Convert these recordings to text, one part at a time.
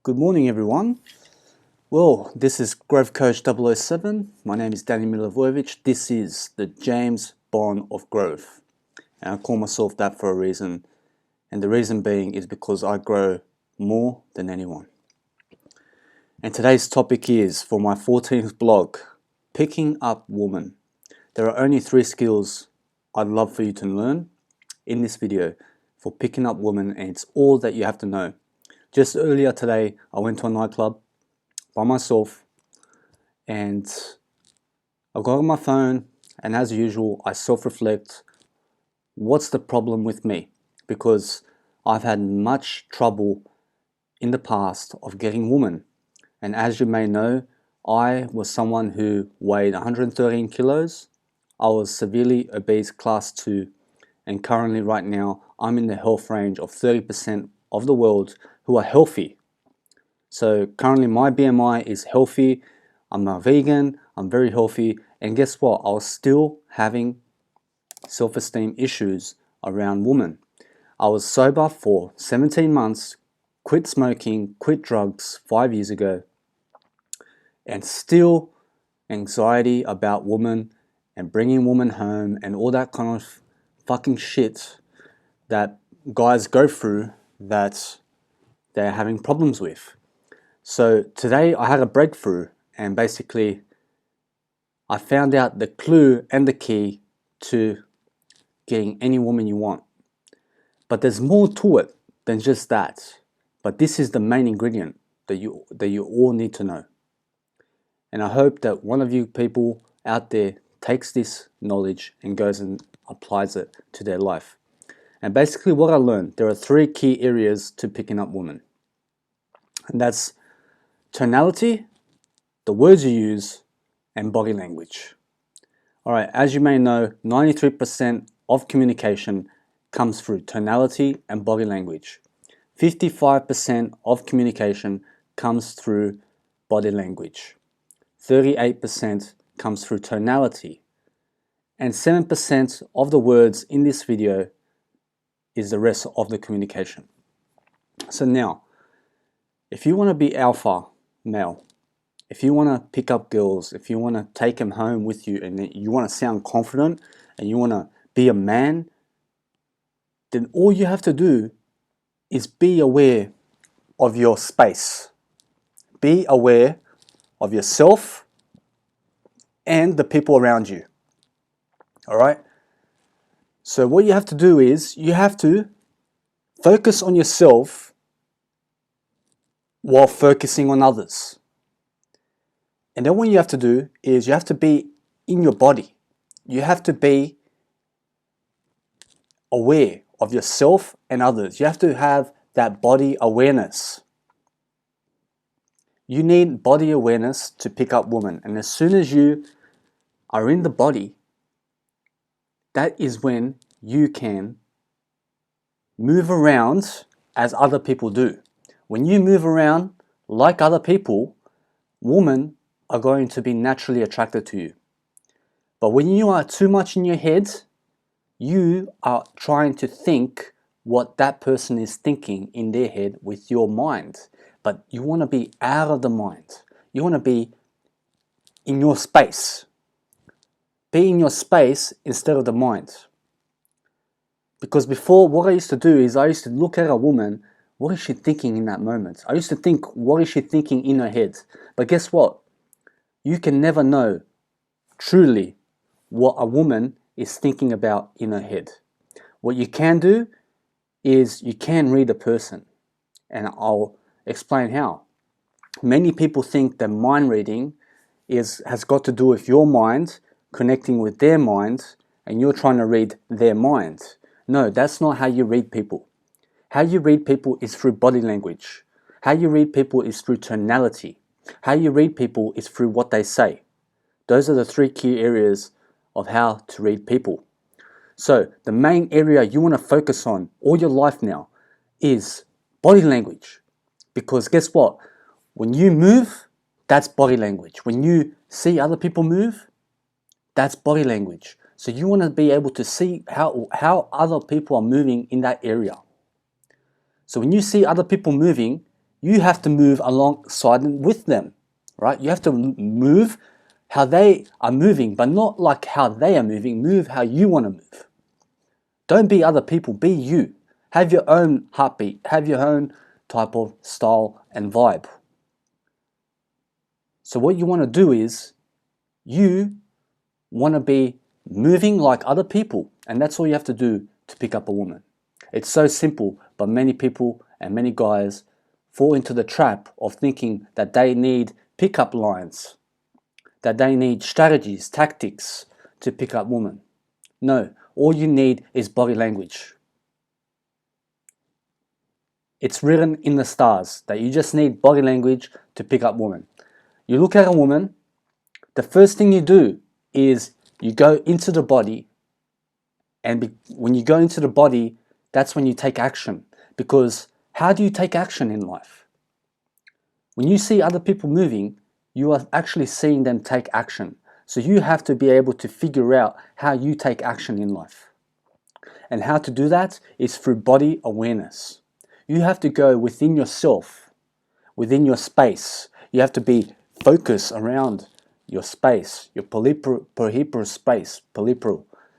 Good morning, everyone. Well, this is Growth Coach 007. My name is Danny Milivojevic. This is the James Bond of Growth. And I call myself that for a reason. And the reason being is because I grow more than anyone. And today's topic is, for my 14th blog, Picking Up Women. There are only 3 skills I'd love for you to learn in this video for picking up women, and it's all that you have to know. Just earlier today, I went to a nightclub by myself and I got on my phone, and as usual, I self-reflect. What's the problem with me? Because I've had much trouble in the past of getting women. And as you may know, I was someone who weighed 113 kilos. I was severely obese class 2, and currently right now I'm in the health range of 30% of the world who are healthy. So currently my BMI is healthy, I'm a vegan, I'm very healthy, and guess what? I was still having self-esteem issues around women. I was sober for 17 months, quit smoking, quit drugs 5 years ago, and still anxiety about women and bringing women home and all that kind of fucking shit that guys go through that they're having problems with. So today I had a breakthrough, and basically I found out the clue and the key to getting any woman you want. But there's more to it than just that. But this is the main ingredient that you all need to know. And I hope that one of you people out there takes this knowledge and goes and applies it to their life. And basically what I learned, there are 3 key areas to picking up women. And that's tonality, the words you use, and body language. Alright, as you may know, 93% of communication comes through tonality and body language. 55% of communication comes through body language. 38% comes through tonality. And 7% of the words in this video is the rest of the communication. So now, if you want to be alpha male, if you want to pick up girls, if you want to take them home with you, and you want to sound confident and you want to be a man, then all you have to do is be aware of your space. Be aware of yourself and the people around you. Alright? So what you have to do is you have to focus on yourself while focusing on others. And then what you have to do is you have to be in your body. You have to be aware of yourself and others. You have to have that body awareness. You need body awareness to pick up women. And as soon as you are in the body, that is when you can move around as other people do. When you move around like other people, women are going to be naturally attracted to you. But when you are too much in your head, you are trying to think what that person is thinking in their head with your mind. But you want to be out of the mind. You want to be in your space. Be in your space instead of the mind. Because before, what I used to do is I used to look at a woman, what is she thinking in that moment? I used to think, what is she thinking in her head? But guess what? You can never know truly what a woman is thinking about in her head. What you can do is you can read a person, and I'll explain how. Many people think that mind reading has got to do with your mind connecting with their mind, and you're trying to read their mind. No, that's not how you read people. How you read people is through body language. How you read people is through tonality. How you read people is through what they say. Those are the 3 key areas of how to read people. So the main area you want to focus on all your life now is body language. Because guess what? When you move, that's body language. When you see other people move, that's body language. So you want to be able to see how other people are moving in that area. So when you see other people moving, you have to move alongside them with them, right? You have to move how they are moving, but not like how they are moving. Move how you want to move. Don't be other people, be you. Have your own heartbeat, have your own type of style and vibe. So what you want to do is, you want to be moving like other people, and that's all you have to do to pick up a woman. It's so simple, but many people and many guys fall into the trap of thinking that they need pickup lines, that they need strategies, tactics to pick up women. No, all you need is body language. It's written in the stars that you just need body language to pick up women. You look at a woman, the first thing you do is you go into the body, and when you go into the body, that's when you take action. Because how do you take action in life? When you see other people moving, you are actually seeing them take action. So you have to be able to figure out how you take action in life. And how to do that is through body awareness. You have to go within yourself, within your space. You have to be focused around your space, your peripheral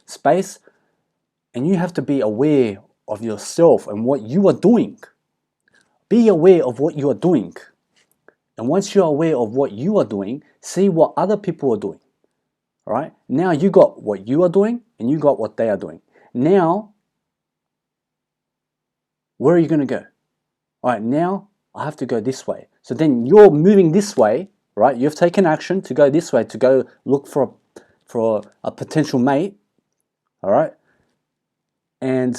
space, and you have to be aware of yourself and what you are doing. Be aware of what you are doing. And once you're aware of what you are doing, see what other people are doing. All right? Now you got what you are doing and you got what they are doing. Now, where are you going to go? All right, now I have to go this way. So then you're moving this way, right? You've taken action to go this way, to go look for a potential mate, all right? And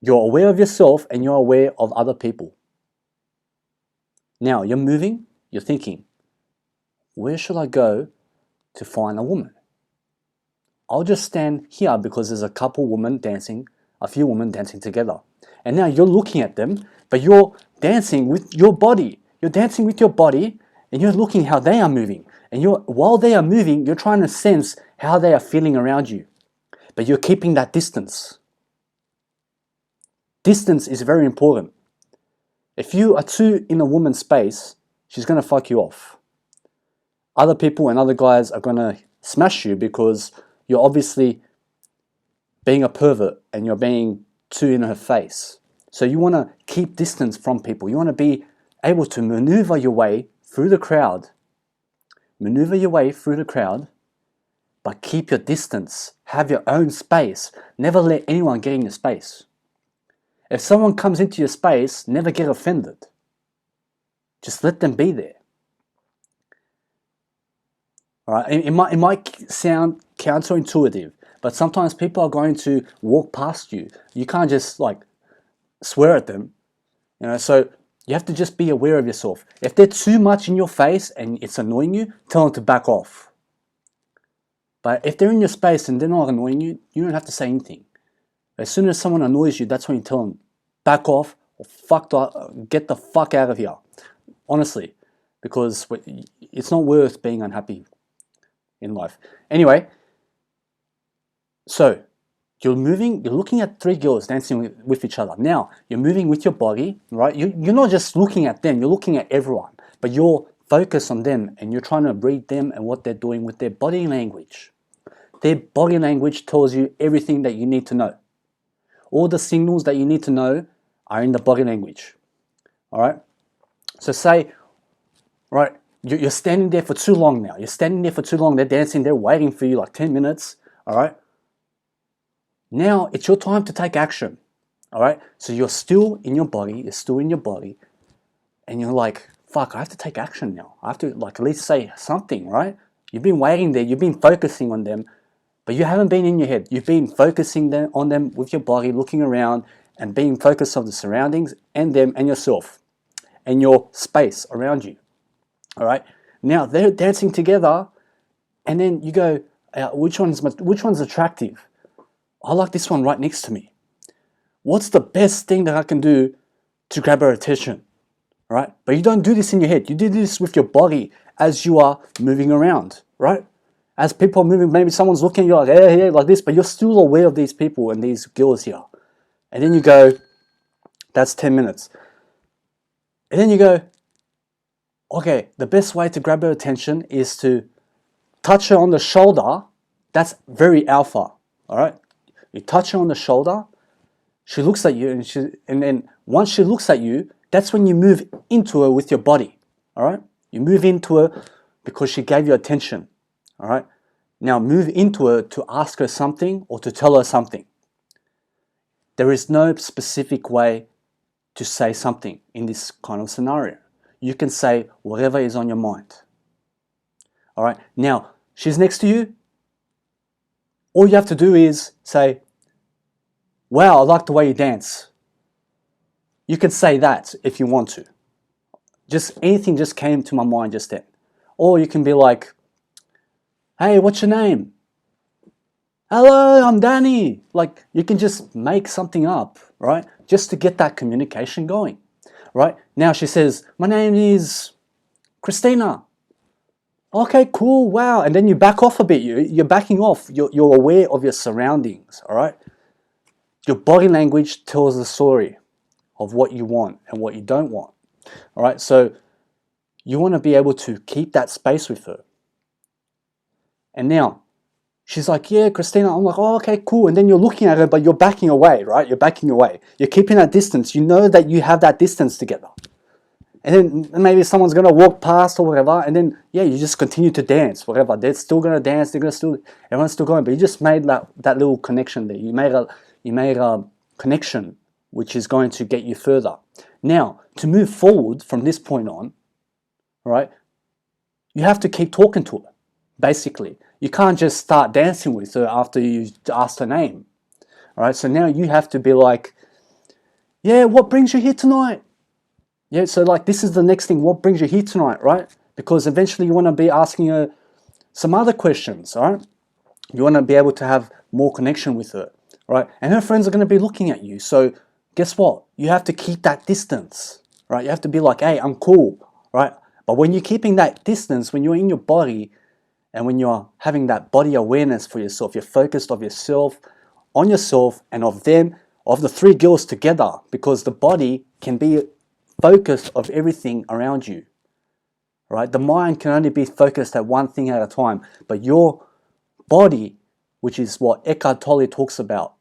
you're aware of yourself and you're aware of other people. Now you're moving, you're thinking, where should I go to find a woman? I'll just stand here because there's a few women dancing together. And now you're looking at them, but you're dancing with your body. You're dancing with your body and you're looking how they are moving. And while they are moving, you're trying to sense how they are feeling around you. But you're keeping that distance. Distance is very important. If you are too in a woman's space, she's going to fuck you off. Other people and other guys are going to smash you because you're obviously being a pervert and you're being too in her face. So you want to keep distance from people. You want to be able to maneuver your way through the crowd. Maneuver your way through the crowd, but keep your distance. Have your own space. Never let anyone get in your space. If someone comes into your space, never get offended. Just let them be there. All right? It might sound counterintuitive, but sometimes people are going to walk past you. You can't just like swear at them. So you have to just be aware of yourself. If they're too much in your face and it's annoying you, tell them to back off. But if they're in your space and they're not annoying you, you don't have to say anything. As soon as someone annoys you, that's when you tell them, back off or get the fuck out of here. Honestly, because it's not worth being unhappy in life. Anyway, so you're looking at three girls dancing with each other. Now, you're moving with your body, right? You're not just looking at them, you're looking at everyone. But you're focused on them and you're trying to read them and what they're doing with their body language. Their body language tells you everything that you need to know. All the signals that you need to know are in the body language. All right? So say, right, you're standing there for too long now. You're standing there for too long. They're dancing. They're waiting for you like 10 minutes. All right? Now it's your time to take action. All right? So you're still in your body. You're still in your body. And you're like, fuck, I have to take action now. I have to like at least say something, right? You've been waiting there. You've been focusing on them. But you haven't been in your head. You've been focusing on them with your body, looking around and being focused on the surroundings and them and yourself and your space around you. All right? Now they're dancing together and then you go, which one's attractive? I like this one right next to me. What's the best thing that I can do to grab her attention? All right? But you don't do this in your head. You do this with your body as you are moving around, right? As people are moving, maybe someone's looking at you like, hey, like this, but you're still aware of these people and these girls here. And then you go, that's 10 minutes. And then you go, okay, the best way to grab her attention is to touch her on the shoulder. That's very alpha, all right? You touch her on the shoulder, she looks at you, and then once she looks at you, that's when you move into her with your body, all right? You move into her because she gave you attention, all right? Now move into her to ask her something or to tell her something. There is no specific way to say something in this kind of scenario. You can say whatever is on your mind, all right? Now, she's next to you. All you have to do is say, wow, I like the way you dance. You can say that if you want to. Just anything just came to my mind just then. Or you can be like, hey, what's your name? Hello, I'm Danny. Like, you can just make something up, right? Just to get that communication going, right? Now she says, my name is Christina. Okay, cool, wow. And then you back off a bit. You're backing off. You're aware of your surroundings, all right? Your body language tells the story of what you want and what you don't want, all right? So you want to be able to keep that space with her. And now, she's like, yeah, Christina. I'm like, oh, okay, cool. And then you're looking at her, but you're backing away, right? You're backing away. You're keeping that distance. You know that you have that distance together. And then maybe someone's going to walk past or whatever. And then, yeah, you just continue to dance, whatever. They're still going to dance. Everyone's still going. But you just made that little connection there. You made a connection which is going to get you further. Now, to move forward from this point on, right, you have to keep talking to her, basically. You can't just start dancing with her after you asked her name. All right, so now you have to be like, yeah, what brings you here tonight? Yeah, so like this is the next thing, what brings you here tonight, right? Because eventually you want to be asking her some other questions, all right? You want to be able to have more connection with her, right? And her friends are going to be looking at you. So guess what? You have to keep that distance, right? You have to be like, hey, I'm cool, right? But when you're keeping that distance, when you're in your body and when you're having that body awareness for yourself, you're focused on yourself and of them, of the three girls together, because the body can be focused of everything around you, right? The mind can only be focused at one thing at a time, but your body, which is what Eckhart Tolle talks about,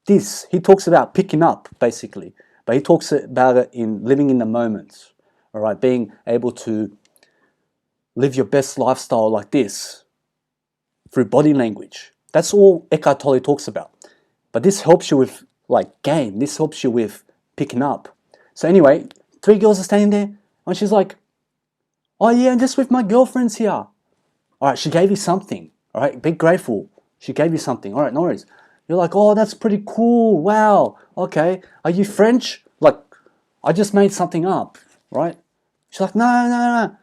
he talks about picking up, basically, but he talks about it in living in the moment, all right? Being able to live your best lifestyle like this through body language. That's all Eckhart Tolle talks about. But this helps you with like game. This helps you with picking up. So anyway, three girls are standing there and she's like, oh yeah, I'm just with my girlfriends here. All right, she gave you something. All right, be grateful. She gave you something. All right, no worries. You're like, oh, that's pretty cool. Wow. Okay. Are you French? Like, I just made something up, right? She's like, no.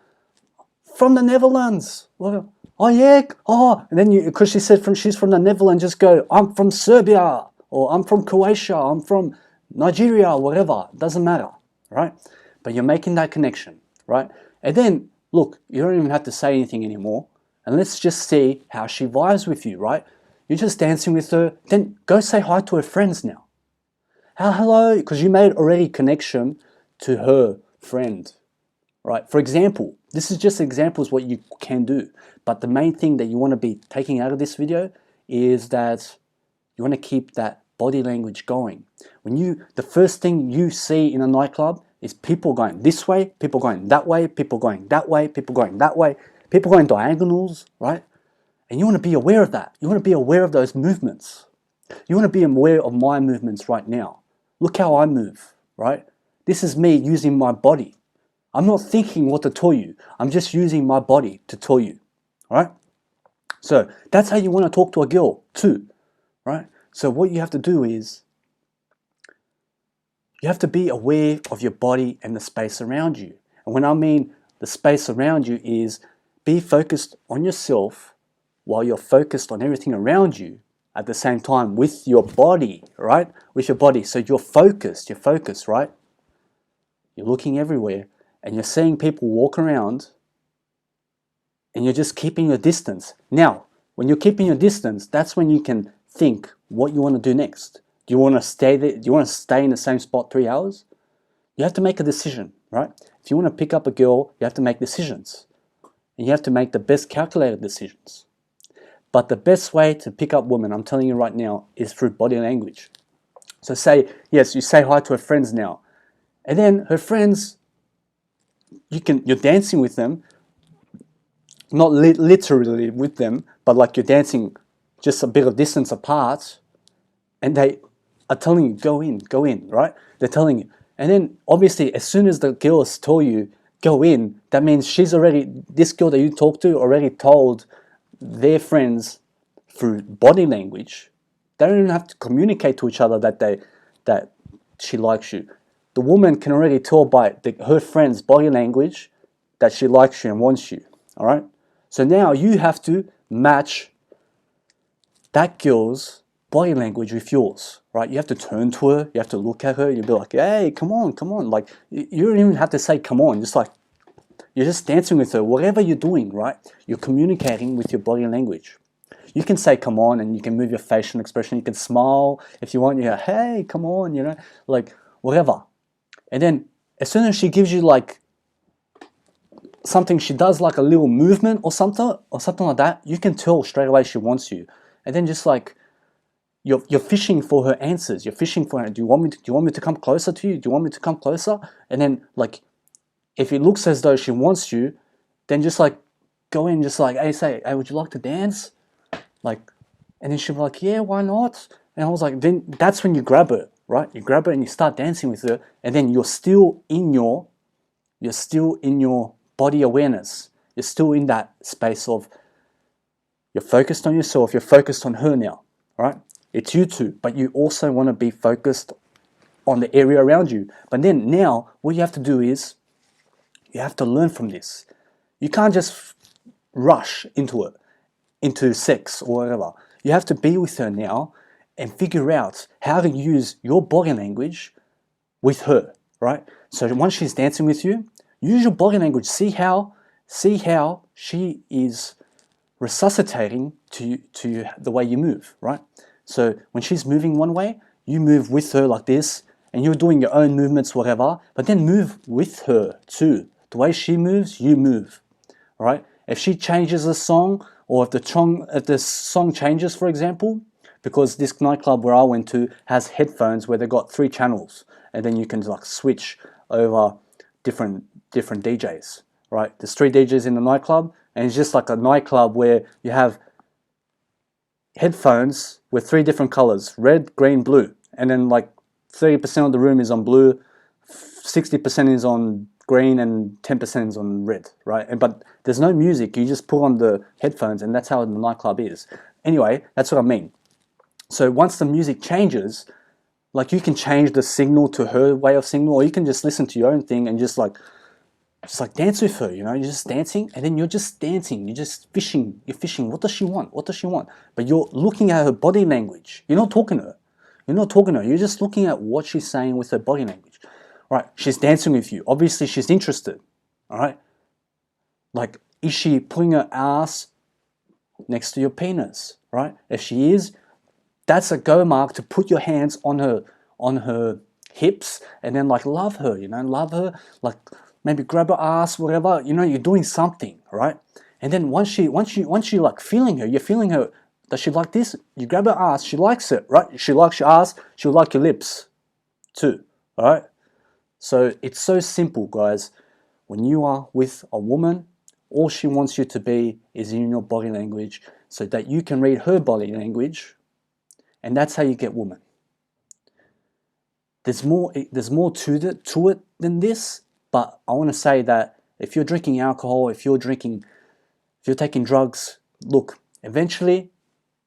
From the Netherlands. Well, oh yeah. Oh, and then because she said she's from the Netherlands, just go, I'm from Serbia, or I'm from Croatia, I'm from Nigeria, or whatever. It doesn't matter, right? But you're making that connection, right? And then, look, you don't even have to say anything anymore. And let's just see how she vibes with you, right? You're just dancing with her. Then go say hi to her friends now. Hello, because you made already connection to her friend, right? For example, this is just examples what you can do. But the main thing that you want to be taking out of this video is that you want to keep that body language going. The first thing you see in a nightclub is people going this way, people going that way, people going that way, people going that way, people going diagonals, right? And you want to be aware of that. You want to be aware of those movements. You want to be aware of my movements right now. Look how I move, right? This is me using my body. I'm not thinking what to tell you. I'm just using my body to tell you, all right? So that's how you want to talk to a girl too, right? So what you have to do is you have to be aware of your body and the space around you. And when I mean the space around you is be focused on yourself while you're focused on everything around you at the same time with your body, right? With your body. So you're focused, right? You're looking everywhere and you're seeing people walk around and you're just keeping your distance. Now, when you're keeping your distance, that's when you can think what you want to do next. Do you want to stay there? Do you want to stay in the same spot 3 hours? You have to make a decision, right? If you want to pick up a girl, you have to make decisions. And you have to make the best calculated decisions. But the best way to pick up women, I'm telling you right now, is through body language. So say, yes, you say hi to her friends now. And then her friends, you're dancing with them, not literally with them, but like you're dancing just a bit of distance apart, and they are telling you, go in, right? They're telling you. And then obviously, as soon as the girls tell you, go in, that means this girl that you talk to already told their friends through body language. They don't even have to communicate to each other that she likes you. The woman can already tell by her friend's body language that she likes you and wants you. All right. So now you have to match that girl's body language with yours, right? You have to turn to her, you have to look at her, you'll be like, hey, come on. Like, you don't even have to say come on, just like, you're just dancing with her. Whatever you're doing, right? You're communicating with your body language. You can say come on, and you can move your facial expression, you can smile if you want, you're hey, come on, like whatever. And then as soon as she gives you like something, she does like a little movement or something like that, you can tell straight away she wants you. And then just like you're fishing for her answers. You're fishing for her. Do you want me to come closer to you? Do you want me to come closer? And then like if it looks as though she wants you, then just like go in, just like, hey, would you like to dance? Like, and then she'll be like, yeah, why not? And I was like, then that's when you grab her, right? You grab her and you start dancing with her, and then you're still in your body awareness. You're still in that space of you're focused on yourself, you're focused on her now, right? It's you two, but you also want to be focused on the area around you. But then now, what you have to do is you have to learn from this. You can't just rush into it, into sex or whatever. You have to be with her now and figure out how to use your body language with her, right? So once she's dancing with you, use your body language. See how she is resuscitating to the way you move, right? So when she's moving one way, you move with her like this, and you're doing your own movements, whatever, but then move with her too. The way she moves, you move, all right? If she changes a song, or if the song changes, for example, because this nightclub where I went to has headphones where they've got 3 channels, and then you can like switch over different DJs, right? There's 3 DJs in the nightclub, and it's just like a nightclub where you have headphones with 3 different colors, red, green, blue, and then like 30% of the room is on blue, 60% is on green, and 10% is on red, right? But there's no music, you just put on the headphones, and that's how the nightclub is. Anyway, that's what I mean. So once the music changes, like you can change the signal to her way of signal, or you can just listen to your own thing and just like dance with her, you're just dancing, and then you're just dancing, you're just fishing, what does she want, but you're looking at her body language, you're not talking to her, you're just looking at what she's saying with her body language. All right, she's dancing with you, obviously she's interested, all right? Like, is she putting her ass next to your penis, right? If she is, that's a go mark to put your hands on her hips, and then like love her, like maybe grab her ass, whatever, you're doing something, right? And then once you like feeling her, you're feeling her, does she like this? You grab her ass, she likes it, right? She likes your ass, she'll like your lips too, all right? So it's so simple, guys. When you are with a woman, all she wants you to be is in your body language, so that you can read her body language, and that's how you get women. There's more to it than this, but I want to say that if you're drinking alcohol, if you're taking drugs, look, eventually,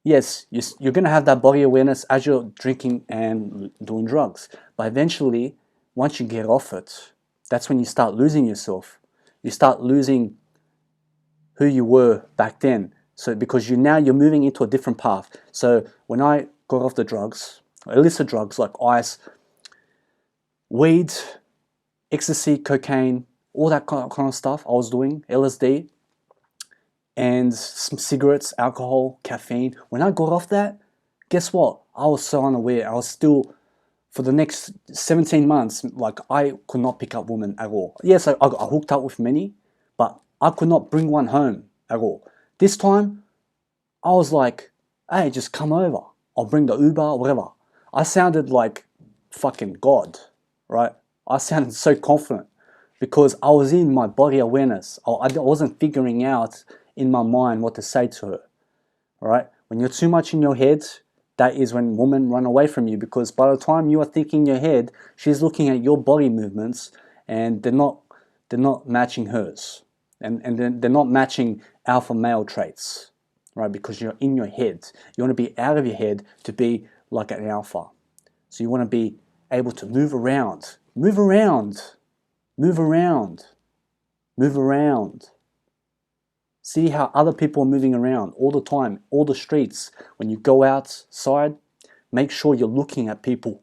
yes, you're going to have that body awareness as you're drinking and doing drugs. But eventually, once you get off it, that's when you start losing yourself. You start losing who you were back then. So because you're moving into a different path. So when I got off the drugs, illicit drugs like ice, weed, ecstasy, cocaine, all that kind of stuff I was doing, LSD, and some cigarettes, alcohol, caffeine. When I got off that, guess what? I was so unaware. I was still for the next 17 months, like I could not pick up women at all. Yes, I hooked up with many, but I could not bring one home at all. This time, I was like, hey, just come over. I'll bring the Uber, whatever. I sounded like fucking God, right? I sounded so confident because I was in my body awareness. I wasn't figuring out in my mind what to say to her, all right? When you're too much in your head, that is when women run away from you, because by the time you are thinking in your head, she's looking at your body movements and they're not matching hers. And they're not matching alpha male traits, right? Because you're in your head. You want to be out of your head to be like an alpha. So you want to be able to move around, move around, move around, move around. See how other people are moving around all the time, all the streets. When you go outside, make sure you're looking at people,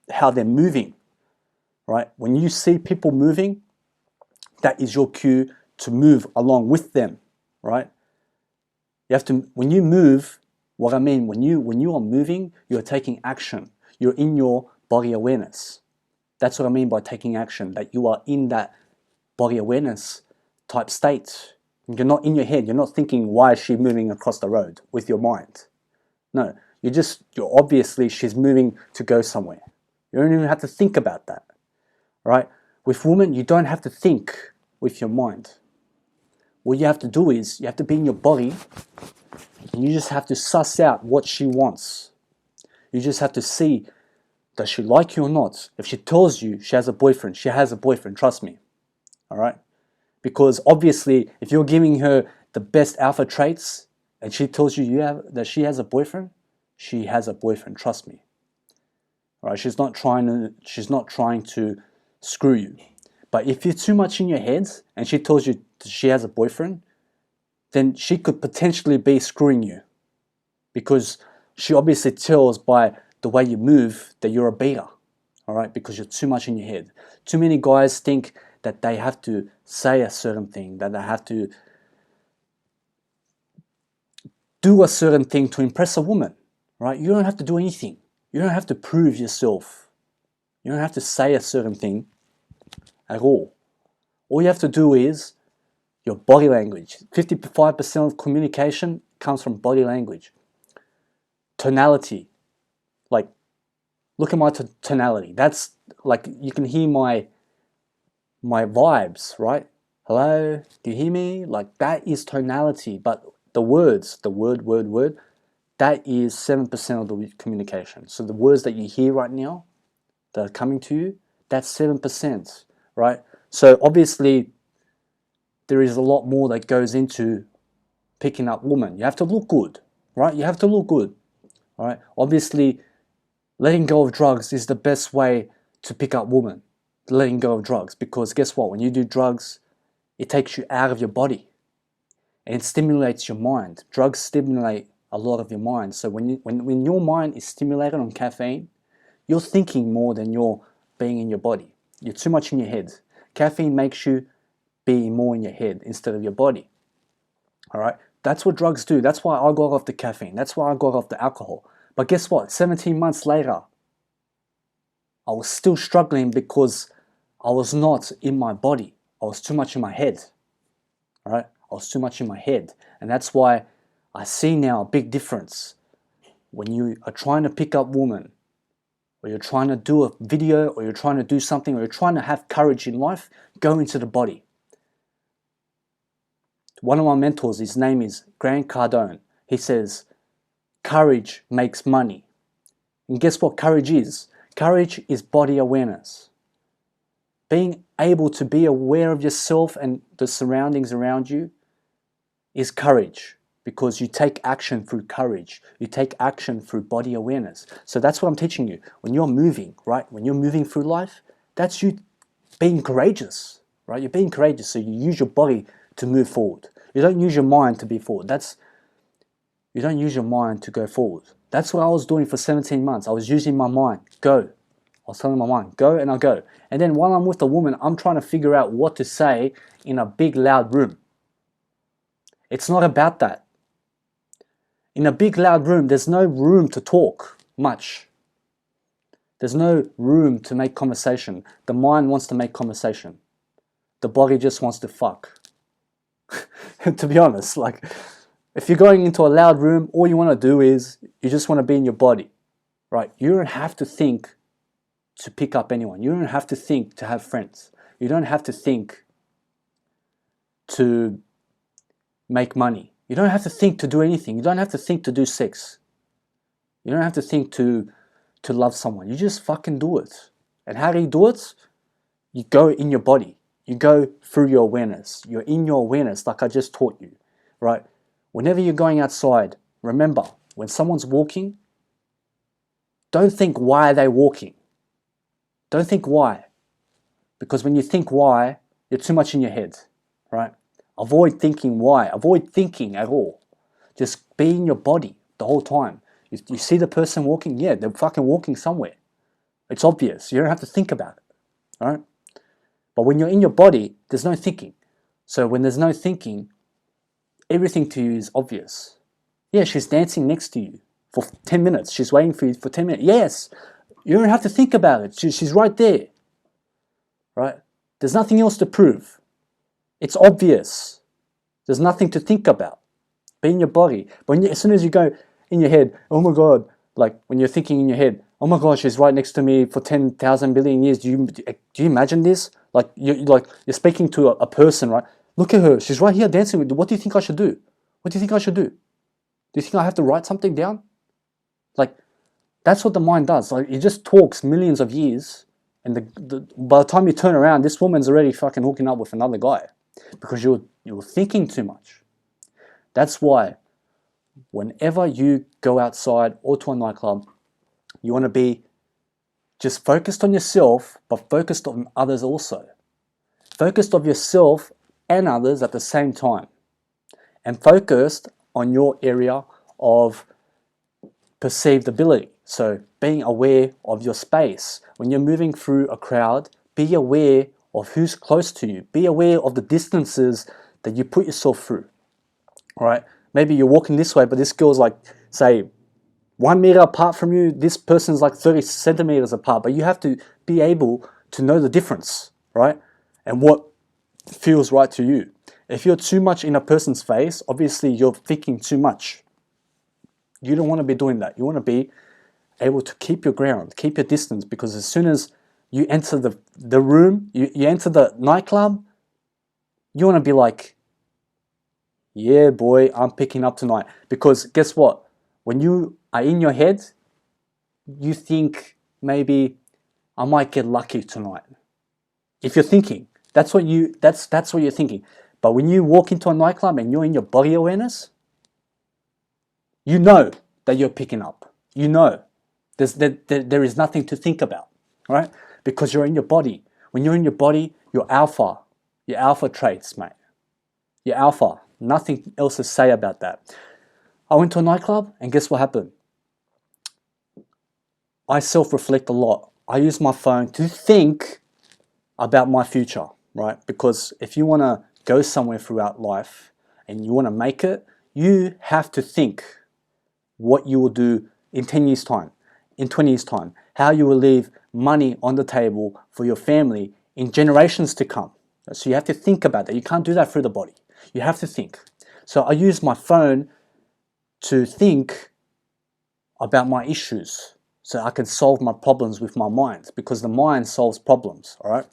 how they're moving, right? When you see people moving, that is your cue to move along with them, right? You have to, when you move, what I mean, when you are moving, you're taking action. You're in your body awareness. That's what I mean by taking action, that you are in that body awareness type state. You're not in your head. You're not thinking, why is she moving across the road with your mind? No, you're obviously, she's moving to go somewhere. You don't even have to think about that, right? With women, you don't have to think with your mind. What you have to do is, you have to be in your body, and you just have to suss out what she wants. You just have to see, does she like you or not? If she tells you she has a boyfriend, she has a boyfriend, trust me, all right? Because obviously, if you're giving her the best alpha traits and she tells you that she has a boyfriend, she has a boyfriend, trust me. All right? She's not trying to screw you. But if you're too much in your head and she tells you she has a boyfriend, then she could potentially be screwing you, because she obviously tells by the way you move that you're a beta, all right? Because you're too much in your head. Too many guys think that they have to say a certain thing, that they have to do a certain thing to impress a woman, right? You don't have to do anything. You don't have to prove yourself. You don't have to say a certain thing at all. All you have to do is your body language. 55% of communication comes from body language. Tonality. Like, look at my tonality. That's like, you can hear my vibes, right? Hello, do you hear me? Like, that is tonality. But the words, the word, that is 7% of the communication. So the words that you hear right now that are coming to you, that's 7%, right? So obviously, there is a lot more that goes into picking up women. You have to look good, right? You have to look good, all right? Obviously, letting go of drugs is the best way to pick up women. Letting go of drugs, because guess what? When you do drugs, it takes you out of your body and it stimulates your mind. Drugs stimulate a lot of your mind. So when your mind is stimulated on caffeine, you're thinking more than you're being in your body. You're too much in your head. Caffeine makes you be more in your head instead of your body. All right? That's what drugs do. That's why I got off the caffeine. That's why I got off the alcohol. But guess what? 17 months later, I was still struggling because I was not in my body. I was too much in my head. All right? I was too much in my head. And that's why I see now a big difference. When you are trying to pick up women, or you're trying to do a video, or you're trying to do something, or you're trying to have courage in life, go into the body. One of my mentors, his name is Grant Cardone. He says, courage makes money. And guess what courage is? Courage is body awareness. Being able to be aware of yourself and the surroundings around you is courage, because you take action through courage. You take action through body awareness. So that's what I'm teaching you. When you're moving, right? When you're moving through life, that's you being courageous, right? You're being courageous, so you use your body to move forward. You don't use your mind to be forward. You don't use your mind to go forward. That's what I was doing for 17 months. I was using my mind. Go. I was telling my mind, go, and I go. And then while I'm with a woman, I'm trying to figure out what to say in a big, loud room. It's not about that. In a big, loud room, there's no room to talk much. There's no room to make conversation. The mind wants to make conversation. The body just wants to fuck. To be honest, like, if you're going into a loud room, all you want to do is, you just want to be in your body, right? You don't have to think to pick up anyone. You don't have to think to have friends. You don't have to think to make money. You don't have to think to do anything. You don't have to think to do sex. You don't have to think to love someone. You just fucking do it. And how do you do it? You go in your body. You go through your awareness. You're in your awareness, like I just taught you, right? Whenever you're going outside, remember, when someone's walking, don't think why are they walking. Don't think why. Because when you think why, you're too much in your head, right? Avoid thinking why. Avoid thinking at all. Just be in your body the whole time. You see the person walking? Yeah, they're fucking walking somewhere. It's obvious. You don't have to think about it, all right? But when you're in your body, there's no thinking. So when there's no thinking, everything to you is obvious. Yeah, she's dancing next to you for 10 minutes. She's waiting for you for 10 minutes. Yes, you don't have to think about it. She's right there, right? There's nothing else to prove. It's obvious. There's nothing to think about. Be in your body. But as soon as you go in your head, oh my God, like when you're thinking in your head, oh my God, she's right next to me for 10,000 billion years. Do you imagine this? Like you're speaking to a person, right? Look at her. She's right here dancing with you. What do you think I should do? What do you think I should do? Do you think I have to write something down? Like, that's what the mind does. Like, it just talks millions of years, and by the time you turn around, this woman's already fucking hooking up with another guy because you're thinking too much. That's why whenever you go outside or to a nightclub, you want to be just focused on yourself, but focused on others also. Focused on yourself and others at the same time. And focused on your area of perceived ability. So being aware of your space. When you're moving through a crowd, be aware of who's close to you. Be aware of the distances that you put yourself through. All right? Maybe you're walking this way, but this girl's like, say, 1 meter apart from you, this person's like 30 centimeters apart, but you have to be able to know the difference, right? And what feels right to you. If you're too much in a person's face, obviously you're thinking too much. You don't want to be doing that. You want to be able to keep your ground, keep your distance, because as soon as you enter the room, you enter the nightclub, you want to be like, yeah, boy, I'm picking up tonight. Because guess what? When you are in your head, you think maybe I might get lucky tonight. If you're thinking, that's what you're thinking. But when you walk into a nightclub and you're in your body awareness, you know that you're picking up. You know there is nothing to think about, right? Because you're in your body. When you're in your body, you're alpha. Your alpha traits, mate. You're alpha. Nothing else to say about that. I went to a nightclub and guess what happened? I self-reflect a lot. I use my phone to think about my future, right? Because if you want to go somewhere throughout life and you want to make it, you have to think what you will do in 10 years' time, in 20 years' time, how you will leave money on the table for your family in generations to come. So you have to think about that. You can't do that through the body. You have to think. So I use my phone to think about my issues so I can solve my problems with my mind, because the mind solves problems, all right?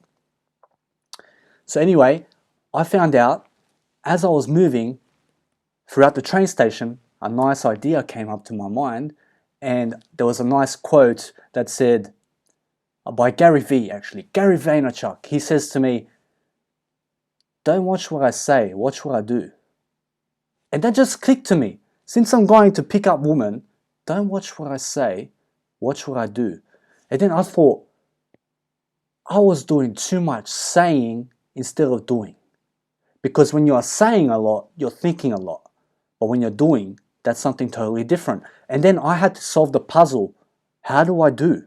So anyway, I found out as I was moving throughout the train station, a nice idea came up to my mind, and there was a nice quote that said, by Gary Vee actually, Gary Vaynerchuk, he says to me, don't watch what I say, watch what I do. And that just clicked to me. Since I'm going to pick up women, don't watch what I say, watch what I do. And then I thought, I was doing too much saying instead of doing. Because when you are saying a lot, you're thinking a lot. But when you're doing, that's something totally different. And then I had to solve the puzzle. How do I do?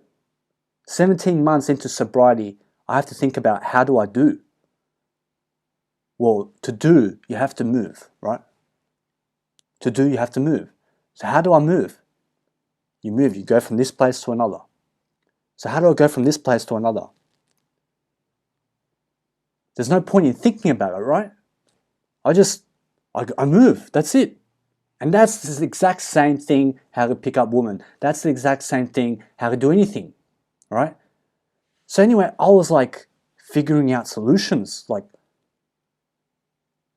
17 months into sobriety, I have to think about how do I do? Well, to do, you have to move, right? To do, you have to move. So how do I move? You move, you go from this place to another. So how do I go from this place to another? There's no point in thinking about it, right? I move, that's it. And that's the exact same thing how to pick up women. That's the exact same thing how to do anything, right? So anyway, I was like figuring out solutions. Like,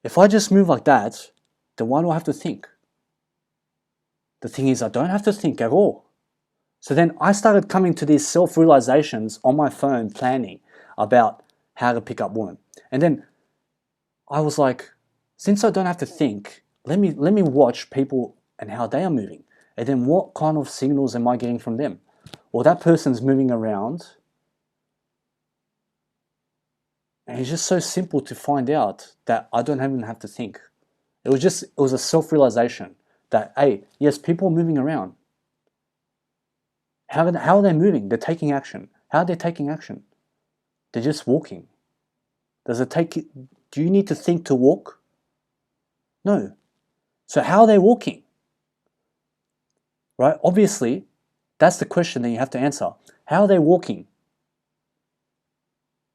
if I just move like that, then why do I have to think? The thing is, I don't have to think at all. So then I started coming to these self-realizations on my phone, planning about how to pick up women. And then I was like, since I don't have to think, let me watch people and how they are moving. And then what kind of signals am I getting from them? Well, that person's moving around. And it's just so simple to find out that I don't even have to think. It was a self-realization that, hey, yes, people are moving around. How are they moving? They're taking action. How are they taking action? They're just walking. Do you need to think to walk? No. So how are they walking? Right? Obviously, that's the question that you have to answer. How are they walking?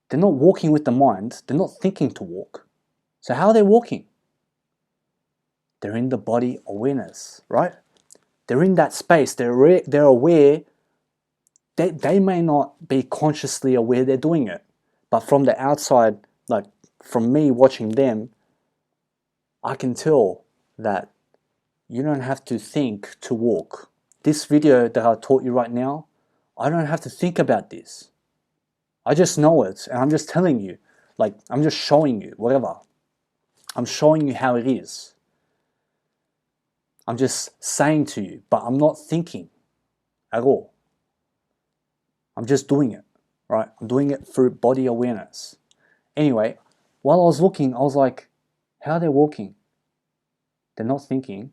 They're not walking with the mind. They're not thinking to walk. So how are they walking? They're in the body awareness, right? They're in that space. They're aware. They may not be consciously aware they're doing it. But from the outside, like from me watching them, I can tell that you don't have to think to walk. This video that I taught you right now, I don't have to think about this. I just know it, and I'm just telling you, like, I'm just showing you, whatever. I'm showing you how it is. I'm just saying to you, but I'm not thinking at all. I'm just doing it, right? I'm doing it through body awareness. Anyway, while I was looking, I was like, how are they walking? They're not thinking.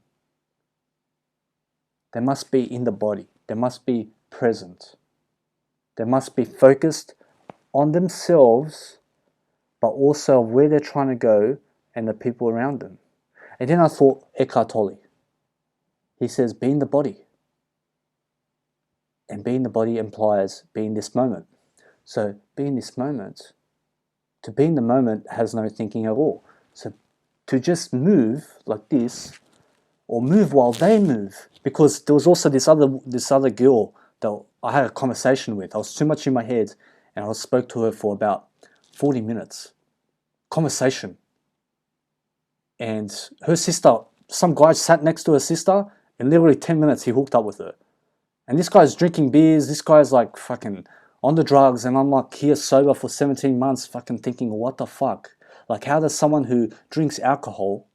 They must be in the body. They must be present. They must be focused on themselves, but also where they're trying to go and the people around them. And then I thought Eckhart Tolle. He says, be in the body. And be in the body implies be in this moment. So be in this moment. To be in the moment has no thinking at all. So to just move like this, or move while they move, because there was also this other girl that I had a conversation with. I was too much in my head, and I spoke to her for about 40 minutes. Conversation. And her sister, some guy sat next to her sister, and literally 10 minutes he hooked up with her. And this guy's drinking beers, this guy's like fucking on the drugs, and I'm like here sober for 17 months fucking thinking, what the fuck? Like, how does someone who drinks alcohol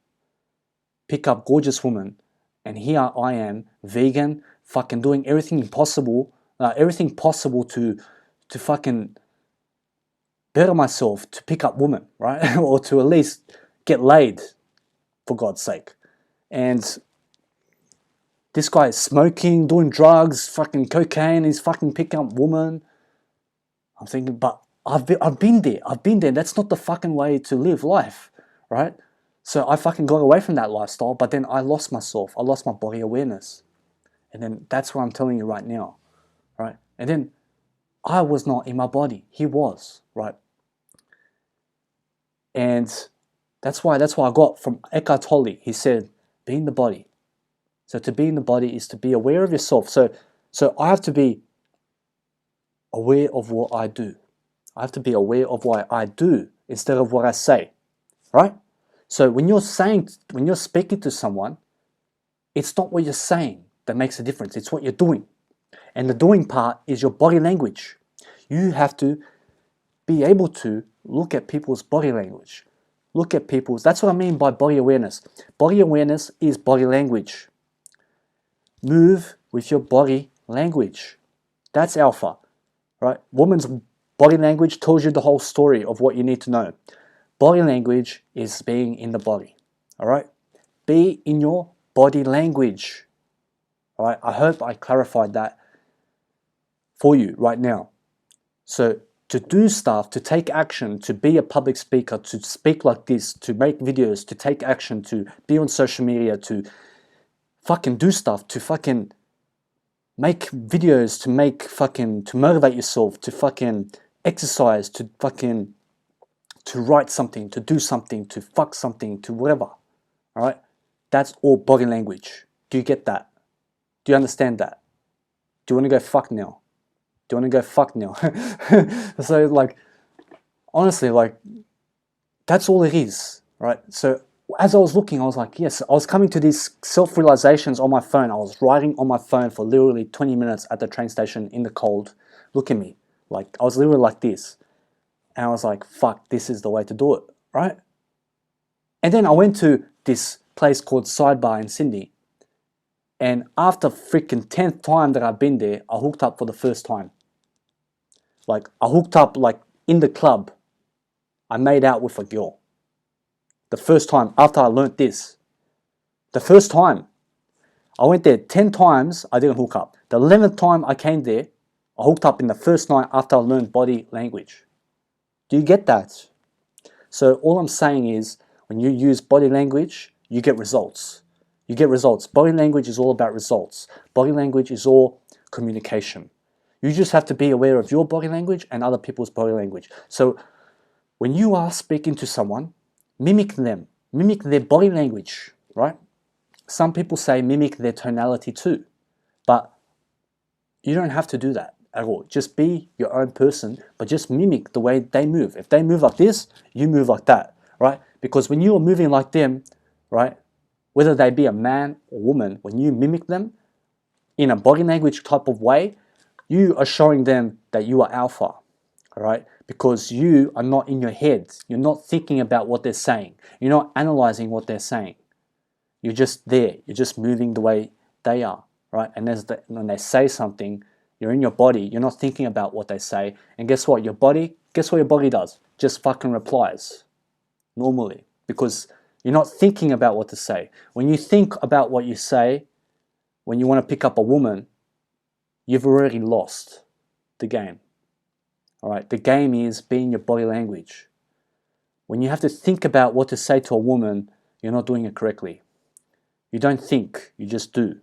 pick up gorgeous women, and here I am, vegan, fucking doing everything possible to fucking better myself, to pick up women, right? Or to at least get laid, for God's sake. And this guy is smoking, doing drugs, fucking cocaine, he's fucking picking up women. I'm thinking, but I've been there. That's not the fucking way to live life, right? So I fucking got away from that lifestyle, but then I lost myself. I lost my body awareness. And then that's what I'm telling you right now, right? And then I was not in my body. He was, right? And that's why I got from Eckhart Tolle. He said, be in the body. So to be in the body is to be aware of yourself. So I have to be aware of what I do. I have to be aware of what I do instead of what I say, right? So when you're speaking to someone, it's not what you're saying that makes a difference. It's what you're doing. And the doing part is your body language. You have to be able to look at people's body language. That's what I mean by body awareness. Body awareness is body language. Move with your body language. That's alpha, right? Woman's body language tells you the whole story of what you need to know. Body language is being in the body, all right? Be in your body language, all right? I hope I clarified that for you right now. So to do stuff, to take action, to be a public speaker, to speak like this, to make videos, to take action, to be on social media, to fucking do stuff, to fucking make videos, to motivate yourself, to fucking exercise, to write something, to do something, to fuck something, to whatever. All right, that's all body language. Do you get that? Do you understand that? Do you want to go fuck now? Do you want to go fuck now? So like, honestly, like, that's all it is, right? So as I was looking, I was like, yes, I was coming to these self-realizations on my phone. I was writing on my phone for literally 20 minutes at the train station in the cold. Look at me. Like, I was literally like this. And I was like, fuck, this is the way to do it, right? And then I went to this place called Sidebar in Sydney. And after freaking 10th time that I've been there, I hooked up for the first time. Like, I hooked up like in the club. I made out with a girl. The first time after I learnt this. The first time. I went there 10 times, I didn't hook up. The 11th time I came there, I hooked up in the first night after I learned body language. Do you get that? So all I'm saying is, when you use body language, you get results. You get results. Body language is all about results. Body language is all communication. You just have to be aware of your body language and other people's body language. So when you are speaking to someone, mimic them. Mimic their body language, right? Some people say mimic their tonality too. But you don't have to do that at all. Just be your own person, but just mimic the way they move. If they move like this, you move like that, right? Because when you are moving like them, right, whether they be a man or woman, when you mimic them in a body language type of way, you are showing them that you are alpha, all right? Because you are not in your head. You're not thinking about what they're saying. You're not analyzing what they're saying. You're just there. You're just moving the way they are, right? And when they say something, you're in your body. You're not thinking about what they say. And guess what? Guess what your body does? Just fucking replies normally, because you're not thinking about what to say. When you think about what you say, when you want to pick up a woman, you've already lost the game. All right, the game is being your body language. When you have to think about what to say to a woman, you're not doing it correctly. You don't think, you just do.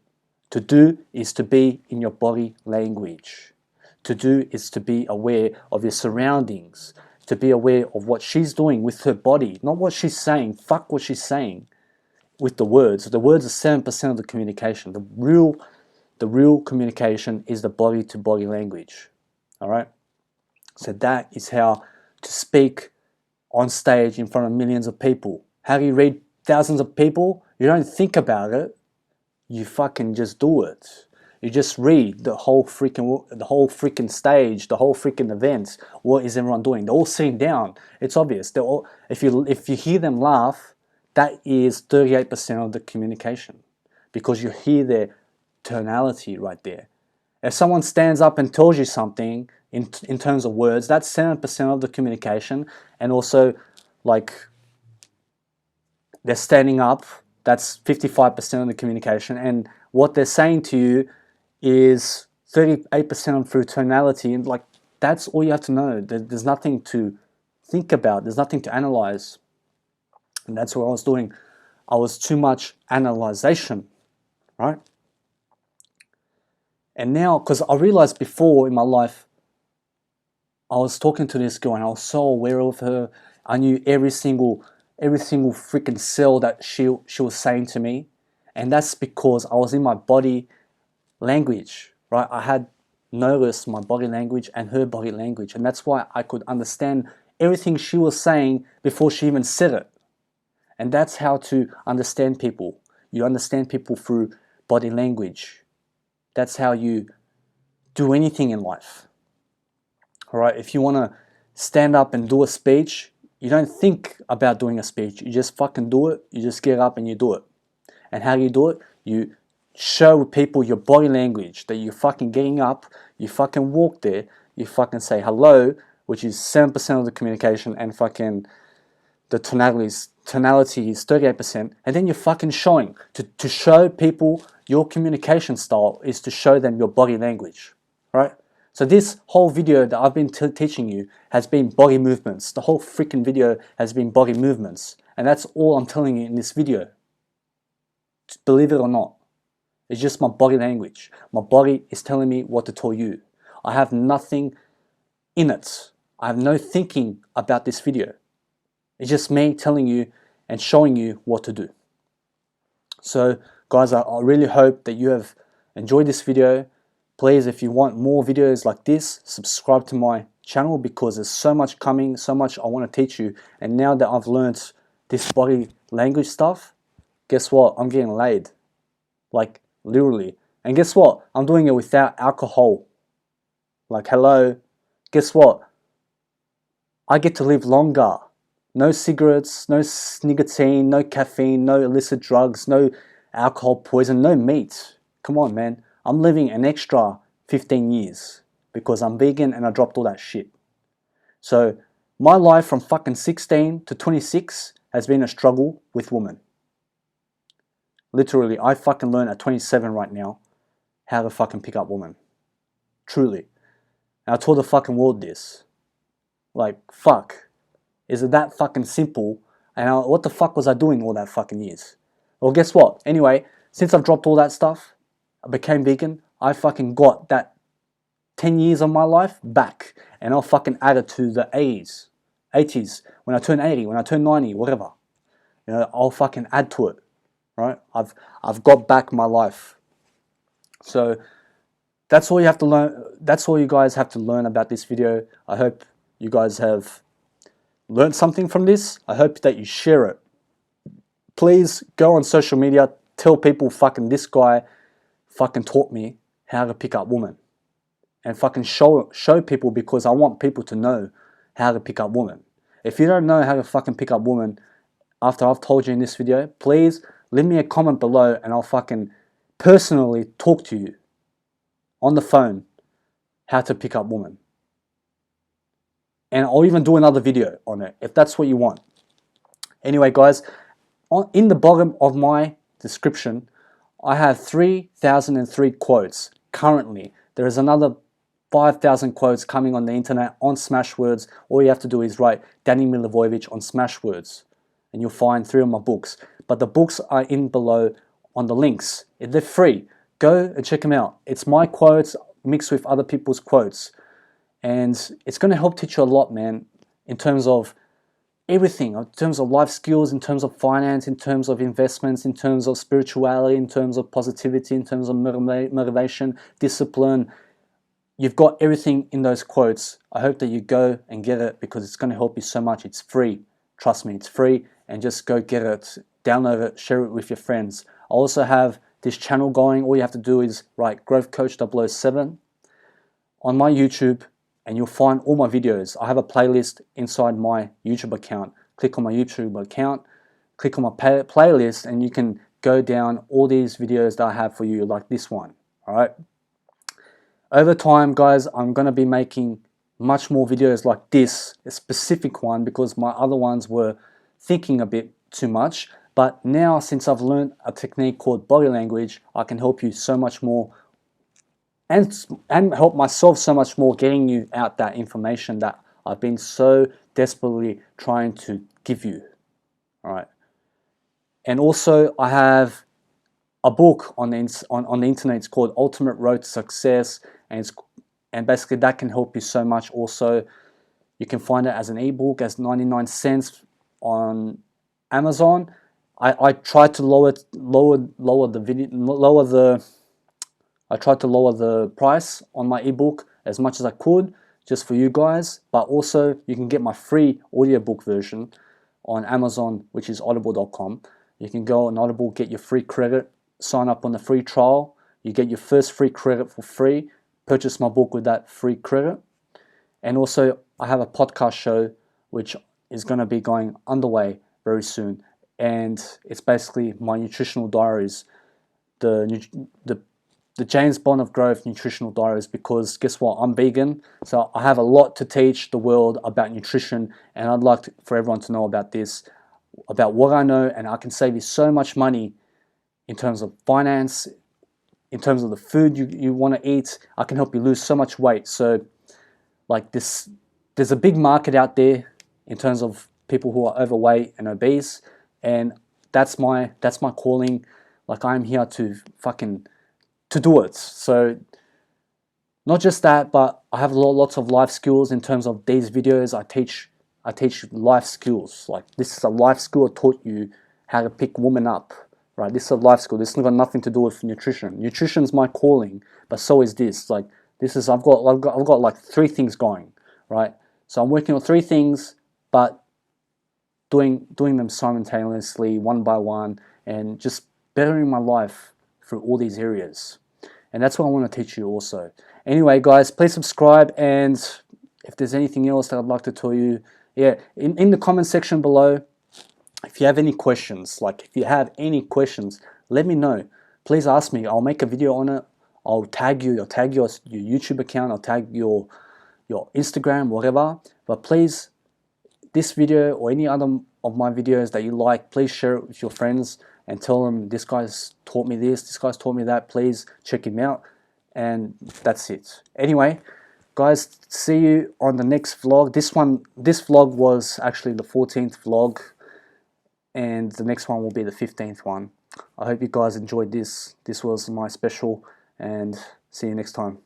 To do is to be in your body language. To do is to be aware of your surroundings, to be aware of what she's doing with her body, not what she's saying. Fuck what she's saying with the words. The words are 7% of the communication. The real communication is the body to body language. All right? So that is how to speak on stage in front of millions of people. How do you read thousands of people? You don't think about it. You fucking just do it. You just read the whole freaking stage, the whole freaking event. What is everyone doing? They're all sitting down. It's obvious. They're all. If you hear them laugh, that is 38% of the communication, because you hear their tonality right there. If someone stands up and tells you something in terms of words, that's 7% of the communication, and also like they're standing up. That's 55% of the communication, and what they're saying to you is 38% through tonality, and like that's all you have to know. There's nothing to think about. There's nothing to analyze, and that's what I was doing. I was too much analyzation, right? And now, because I realized before in my life, I was talking to this girl and I was so aware of her. I knew every single freaking cell that she was saying to me, and that's because I was in my body language, right? I had noticed my body language and her body language, and that's why I could understand everything she was saying before she even said it. And that's how to understand people. You understand people through body language. That's how you do anything in life. All right, if you want to stand up and do a speech, you don't think about doing a speech. You just fucking do it. You just get up and you do it. And how do you do it? You show people your body language, that you're fucking getting up, you fucking walk there, you fucking say hello, which is 7% of the communication, and fucking the tonality is 38%, and then you're fucking showing. To show people your communication style is to show them your body language, right? So this whole video that I've been teaching you has been body movements. The whole freaking video has been body movements, and that's all I'm telling you in this video. Believe it or not. It's just my body language. My body is telling me what to tell you. I have nothing in it. I have no thinking about this video. It's just me telling you and showing you what to do. So guys, I really hope that you have enjoyed this video. Please, if you want more videos like this, subscribe to my channel because there's so much coming, so much I want to teach you. And now that I've learned this body language stuff, guess what? I'm getting laid. Like, literally. And guess what? I'm doing it without alcohol. Like, hello. Guess what? I get to live longer. No cigarettes, no nicotine, no caffeine, no illicit drugs, no alcohol poison, no meat. Come on, man. I'm living an extra 15 years because I'm vegan and I dropped all that shit. So my life from fucking 16 to 26 has been a struggle with women. Literally, I fucking learn at 27 right now how to fucking pick up women. Truly. And I told the fucking world this. Like, fuck. Is it that fucking simple? And what the fuck was I doing all that fucking years? Well, guess what? Anyway, since I've dropped all that stuff, I became vegan, I fucking got that 10 years of my life back. And I'll fucking add it to the 80s. When I turn 80, when I turn 90, whatever. You know, I'll fucking add to it. Right? I've got back my life. So that's all you have to learn. That's all you guys have to learn about this video. I hope you guys have learned something from this. I hope that you share it. Please go on social media, tell people fucking this guy fucking taught me how to pick up women. And fucking show people because I want people to know how to pick up women. If you don't know how to fucking pick up women after I've told you in this video, please leave me a comment below and I'll fucking personally talk to you on the phone how to pick up women. And I'll even do another video on it if that's what you want. Anyway, guys, in the bottom of my description, I have 3,003 quotes currently. There is another 5,000 quotes coming on the internet on Smashwords. All you have to do is write Danny Milivojevic on Smashwords and you'll find 3 of my books. But the books are in below on the links. They're free. Go and check them out. It's my quotes mixed with other people's quotes. And it's going to help teach you a lot, man, in terms of everything, in terms of life skills, in terms of finance, in terms of investments, in terms of spirituality, in terms of positivity, in terms of motivation, discipline. You've got everything in those quotes. I hope that you go and get it because it's going to help you so much. It's free. Trust me, it's free. And just go get it, download it, share it with your friends. I also have this channel going. All you have to do is write Growth Coach 007 on my YouTube and you'll find all my videos. I have a playlist inside my YouTube account. Click on my YouTube account, click on my playlist and you can go down all these videos that I have for you like this one. All right. Over time, guys, I'm going to be making much more videos like this, a specific one, because my other ones were thinking a bit too much. But now, since I've learned a technique called body language, I can help you so much more and help myself so much more getting you out that information that I've been so desperately trying to give you. All right. And also, I have a book on the internet. It's called Ultimate Road to Success, and basically that can help you so much. Also, you can find it as an ebook as 99 cents on Amazon. I tried to lower the price on my ebook as much as I could just for you guys, but also you can get my free audiobook version on Amazon, which is audible.com. You can go on Audible, get your free credit, sign up on the free trial, you get your first free credit for free, purchase my book with that free credit. And also I have a podcast show which is going to be going underway very soon, and it's basically my nutritional diaries, the James Bond of Growth nutritional diaries, because guess what, I'm vegan, so I have a lot to teach the world about nutrition, and I'd like for everyone to know about this, about what I know, and I can save you so much money in terms of finance, in terms of the food you want to eat. I can help you lose so much weight. So like this, there's a big market out there in terms of people who are overweight and obese, and that's my calling. Like, I'm here to fucking to do it. So not just that, but I have lots of life skills in terms of these videos. I teach life skills. Like this is a life skill. I taught you how to pick women up, right? This is a life skill. This has got nothing to do with nutrition. Nutrition's my calling, but so is this. Like this is I've got like 3 things going, right? So I'm working on 3 things, but doing them simultaneously, one by one, and just bettering my life through all these areas. And that's what I want to teach you also. Anyway, guys, please subscribe, and if there's anything else that I'd like to tell you, yeah, in the comment section below, if you have any questions, let me know. Please ask me. I'll make a video on it. I'll tag you. I'll tag your YouTube account. I'll tag your Instagram, whatever. But please, this video or any other of my videos that you like, please share it with your friends and tell them this guy's taught me this guy's taught me that. Please check him out. And that's it. Anyway, guys, see you on the next vlog. This vlog was actually the 14th vlog, and the next one will be the 15th one. I hope you guys enjoyed this. This was my special, and see you next time.